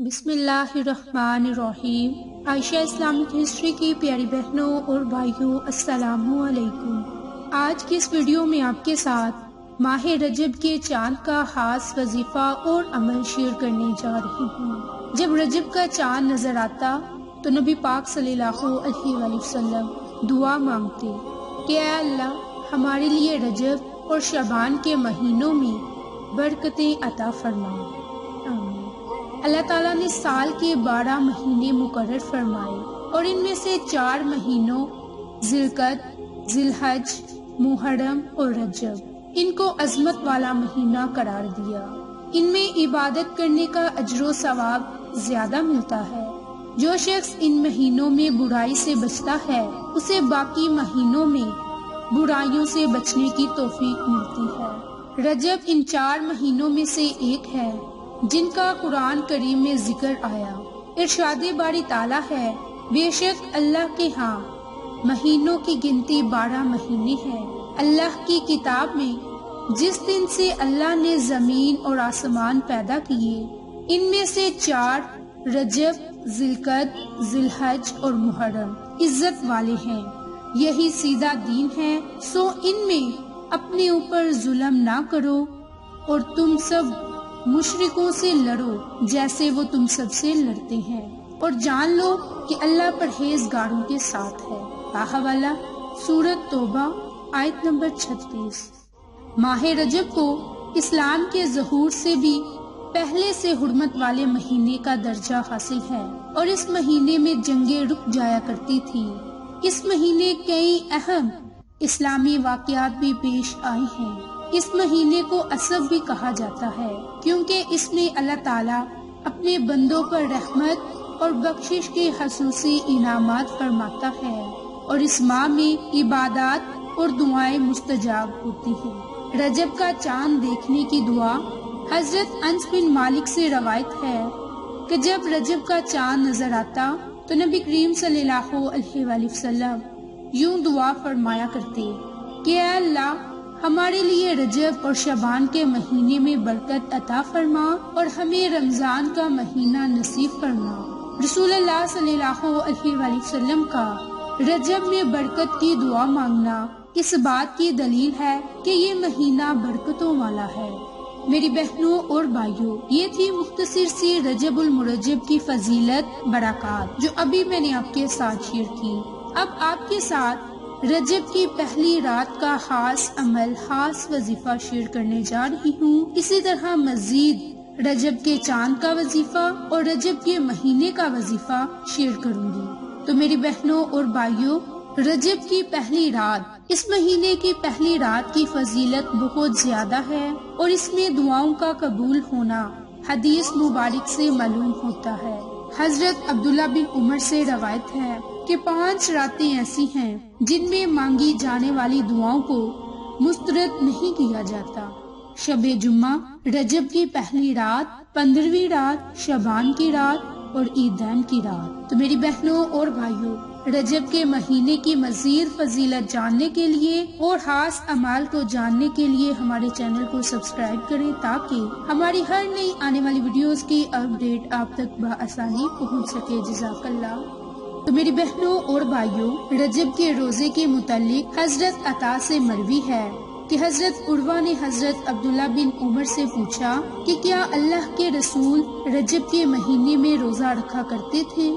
بسم اللہ الرحمن الرحیم۔ عائشہ اسلامک ہسٹری کی پیاری بہنوں اور بھائیوں، السلام علیکم۔ آج کی اس ویڈیو میں آپ کے ساتھ ماہ رجب کے چاند کا خاص وظیفہ اور عمل شیئر کرنے جا رہی ہوں۔ جب رجب کا چاند نظر آتا تو نبی پاک صلی اللہ علیہ وآلہ وسلم دعا مانگتے کہ اے اللہ، ہمارے لیے رجب اور شعبان کے مہینوں میں برکتیں عطا فرما۔ اللہ تعالیٰ نے سال کے 12 مہینے مقرر فرمائے اور ان میں سے 4 مہینوں ذی القعدہ، ذی الحج، محرم اور رجب، ان کو عظمت والا مہینہ قرار دیا۔ ان میں عبادت کرنے کا اجر و ثواب زیادہ ملتا ہے۔ جو شخص ان مہینوں میں برائی سے بچتا ہے اسے باقی مہینوں میں برائیوں سے بچنے کی توفیق ملتی ہے۔ رجب ان 4 مہینوں میں سے ایک ہے جن کا قرآن کریم میں ذکر آیا۔ ارشاد باری تعالیٰ ہے، بے شک اللہ کے ہاں مہینوں کی گنتی 12 مہینے ہے۔ اللہ کی کتاب میں جس دن سے اللہ نے زمین اور آسمان پیدا کیے، ان میں سے 4 رجب، ذی القعدہ، ذی الحج اور محرم عزت والے ہیں۔ یہی سیدھا دین ہے، سو ان میں اپنے اوپر ظلم نہ کرو اور تم سب مشرکوں سے لڑو جیسے وہ تم سب سے لڑتے ہیں، اور جان لو کہ اللہ پرہیزگاروں کے ساتھ ہے۔ حوالہ سورۃ توبہ آیت نمبر 36۔ ماہ رجب کو اسلام کے ظہور سے بھی پہلے سے حرمت والے مہینے کا درجہ حاصل ہے اور اس مہینے میں جنگیں رک جایا کرتی تھی۔ اس مہینے کئی اہم اسلامی واقعات بھی پیش آئے ہیں۔ اس مہینے کو اسب بھی کہا جاتا ہے کیونکہ اس میں اللہ تعالیٰ اپنے بندوں پر رحمت اور بخشش کے خصوصی انعامات فرماتا ہے، اور اس ماہ میں عبادات اور دعائیں مستجاب ہوتی ہیں۔ رجب کا چاند دیکھنے کی دعا حضرت انس بن مالک سے روایت ہے کہ جب رجب کا چاند نظر آتا تو نبی کریم صلی اللہ علیہ وآلہ وسلم یوں دعا فرمایا کرتے کہ اے اللہ، ہمارے لیے رجب اور شعبان کے مہینے میں برکت عطا فرما اور ہمیں رمضان کا مہینہ نصیب فرما۔ رسول اللہ صلی اللہ علیہ وآلہ وسلم کا رجب میں برکت کی دعا مانگنا اس بات کی دلیل ہے کہ یہ مہینہ برکتوں والا ہے۔ میری بہنوں اور بھائیوں، یہ تھی مختصر سی رجب المرجب کی فضیلت برکات جو ابھی میں نے آپ کے ساتھ شیئر کی۔ اب آپ کے ساتھ رجب کی پہلی رات کا خاص عمل، خاص وظیفہ شیئر کرنے جا رہی ہوں۔ اسی طرح مزید رجب کے چاند کا وظیفہ اور رجب کے مہینے کا وظیفہ شیئر کروں گی۔ تو میری بہنوں اور بھائیوں، رجب کی پہلی رات، اس مہینے کی پہلی رات کی فضیلت بہت زیادہ ہے اور اس میں دعاؤں کا قبول ہونا حدیث مبارک سے معلوم ہوتا ہے۔ حضرت عبداللہ بن عمر سے روایت ہے کہ 5 راتیں ایسی ہیں جن میں مانگی جانے والی دعاؤں کو مسترد نہیں کیا جاتا: شب جمعہ، رجب کی پہلی رات، 15ویں رات، شعبان کی رات اور عیدین کی رات۔ تو میری بہنوں اور بھائیوں، رجب کے مہینے کی مزید فضیلت جاننے کے لیے اور خاص اعمال کو جاننے کے لیے ہمارے چینل کو سبسکرائب کریں تاکہ ہماری ہر نئی آنے والی ویڈیوز کی اپڈیٹ آپ تک بآسانی پہنچ سکے۔ جزاک اللہ۔ تو میری بہنوں اور بھائیوں، رجب کے روزے کے متعلق حضرت عطا سے مروی ہے کہ حضرت عروہ نے حضرت عبداللہ بن عمر سے پوچھا کہ کیا اللہ کے رسول رجب کے مہینے میں روزہ رکھا کرتے تھے؟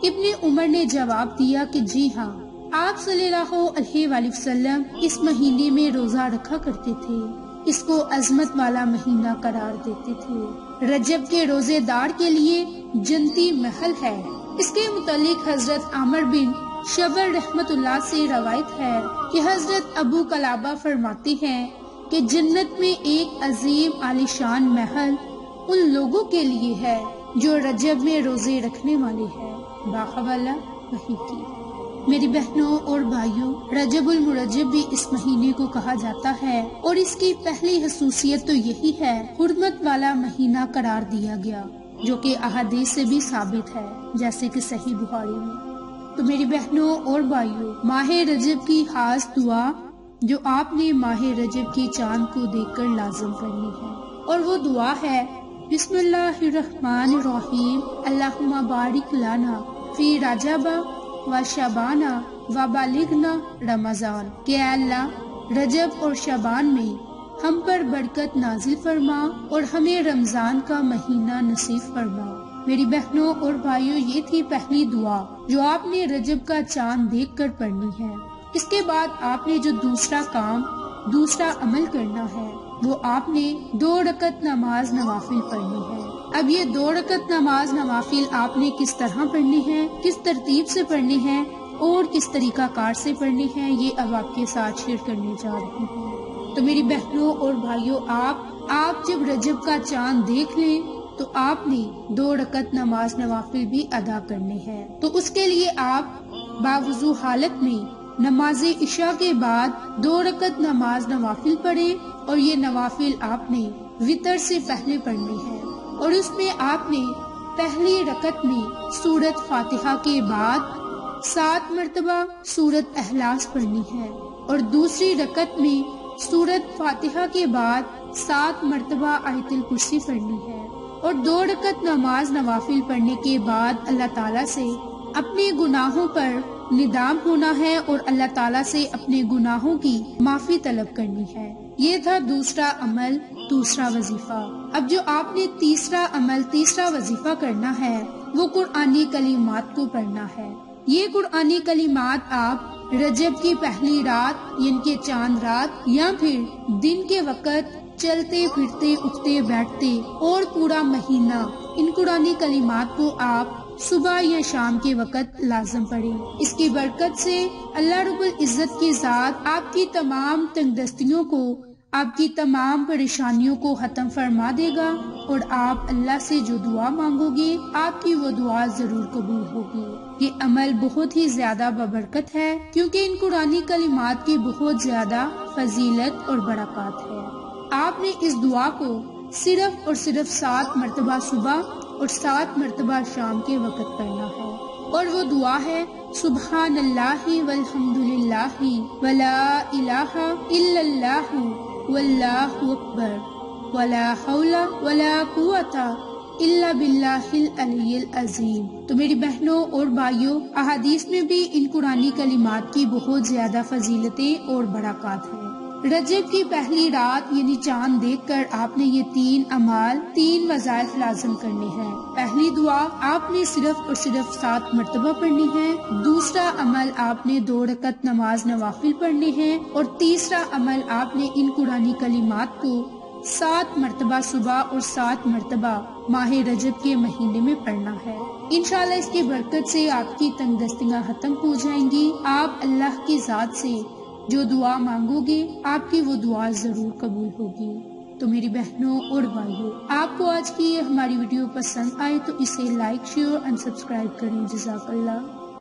ابن عمر نے جواب دیا کہ جی ہاں، آپ صلی اللہ علیہ وآلہ وسلم اس مہینے میں روزہ رکھا کرتے تھے، اس کو عظمت والا مہینہ قرار دیتے تھے۔ رجب کے روزے دار کے لیے جنتی محل ہے۔ اس کے متعلق حضرت عامر بن شبر رحمت اللہ سے روایت ہے کہ حضرت ابو قلابہ فرماتے ہیں کہ جنت میں ایک عظیم عالیشان محل ان لوگوں کے لیے ہے جو رجب میں روزے رکھنے والے ہیں۔ باحوالہ وحی کی۔ میری بہنوں اور بھائیوں، رجب المرجب بھی اس مہینے کو کہا جاتا ہے اور اس کی پہلی خصوصیت تو یہی ہے، حرمت والا مہینہ قرار دیا گیا، جو کہ احادیث سے بھی ثابت ہے، جیسے کہ صحیح بخاری میں۔ تو میری بہنوں اور بھائیوں، ماہ رجب کی خاص دعا جو آپ نے ماہ رجب کی چاند کو دیکھ کر لازم کرنی ہے، اور وہ دعا ہے بسم اللہ الرحمن الرحیم اللہم بارک لنا فی رجب و شعبان و بلغنا رمضان، کہ اے اللہ رجب اور شعبان میں ہم پر برکت نازل فرما اور ہمیں رمضان کا مہینہ نصیب فرما۔ میری بہنوں اور بھائیوں، یہ تھی پہلی دعا جو آپ نے رجب کا چاند دیکھ کر پڑھنی ہے۔ اس کے بعد آپ نے جو دوسرا عمل کرنا ہے وہ آپ نے 2 رکعت نماز نوافل پڑھنی ہے۔ اب یہ 2 رکعت نماز نوافل آپ نے کس طرح پڑھنی ہے، کس ترتیب سے پڑھنی ہے اور کس طریقہ کار سے پڑھنی ہے، یہ اب آپ کے ساتھ شیئر کرنے جا رہی ہوں۔ تو میری بہنوں اور بھائیوں، آپ جب رجب کا چاند دیکھ لیں تو آپ نے 2 رکعت نماز نوافل بھی ادا کرنے ہیں۔ تو اس کے لیے آپ باوضو حالت میں نماز عشاء کے بعد 2 رکعت نماز نوافل پڑھیں، اور یہ نوافل آپ نے وتر سے پہلے پڑھنی ہے، اور اس میں آپ نے پہلی رکعت میں سورۃ فاتحہ کے بعد 7 مرتبہ سورۃ اخلاص پڑھنی ہے، اور دوسری رکعت میں سورۃ فاتحہ کے بعد 7 مرتبہ آیت الکرسی پڑھنی ہے، اور 2 رکعت نماز نوافل پڑھنے کے بعد اللہ تعالیٰ سے اپنے گناہوں پر ندام ہونا ہے اور اللہ تعالیٰ سے اپنے گناہوں کی معافی طلب کرنی ہے۔ یہ تھا دوسرا عمل، دوسرا وظیفہ۔ اب جو آپ نے تیسرا عمل، تیسرا وظیفہ کرنا ہے وہ قرآنی کلمات کو پڑھنا ہے۔ یہ قرآنی کلمات آپ رجب کی پہلی رات یعنی کہ چاند رات یا پھر دن کے وقت چلتے پھرتے اٹھتے بیٹھتے اور پورا مہینہ ان قرآنی کلمات کو آپ صبح یا شام کے وقت لازم پڑھیں۔ اس کی برکت سے اللہ رب العزت کی ذات آپ کی تمام تنگ دستیوں کو، آپ کی تمام پریشانیوں کو ختم فرما دے گا، اور آپ اللہ سے جو دعا مانگو گے آپ کی وہ دعا ضرور قبول ہوگی۔ یہ عمل بہت ہی زیادہ بابرکت ہے، کیونکہ ان قرآنی کلمات کی بہت زیادہ فضیلت اور برکات ہے۔ آپ نے اس دعا کو صرف اور صرف 7 مرتبہ صبح اور 7 مرتبہ شام کے وقت پڑھنا ہے، اور وہ دعا ہے سبحان اللہ والحمد للہ ولا الہ الا اللہ واللہ اکبر ولا حول ولا قوت الا باللہ العلی العظیم۔ تو میری بہنوں اور بھائیوں، احادیث میں بھی ان قرآنی کلمات کی بہت زیادہ فضیلتیں اور برکات ہیں۔ رجب کی پہلی رات یعنی چاند دیکھ کر آپ نے یہ 3 اعمال، 3 وظائف لازم کرنے ہیں۔ پہلی دعا آپ نے صرف اور صرف 7 مرتبہ پڑھنی ہے، دوسرا عمل آپ نے 2 رکعت نماز نوافل پڑھنے ہیں، اور تیسرا عمل آپ نے ان قرآنی کلمات کو 7 مرتبہ صبح اور 7 مرتبہ ماہ رجب کے مہینے میں پڑھنا ہے۔ انشاءاللہ اس کی برکت سے آپ کی تنگ دستیاں ختم ہو جائیں گی۔ آپ اللہ کی ذات سے جو دعا مانگو گے آپ کی وہ دعا ضرور قبول ہوگی۔ تو میری بہنوں اور بھائیوں، آپ کو آج کی یہ ہماری ویڈیو پسند آئے تو اسے لائک، شیئر اور سبسکرائب کریں۔ جزاک اللہ۔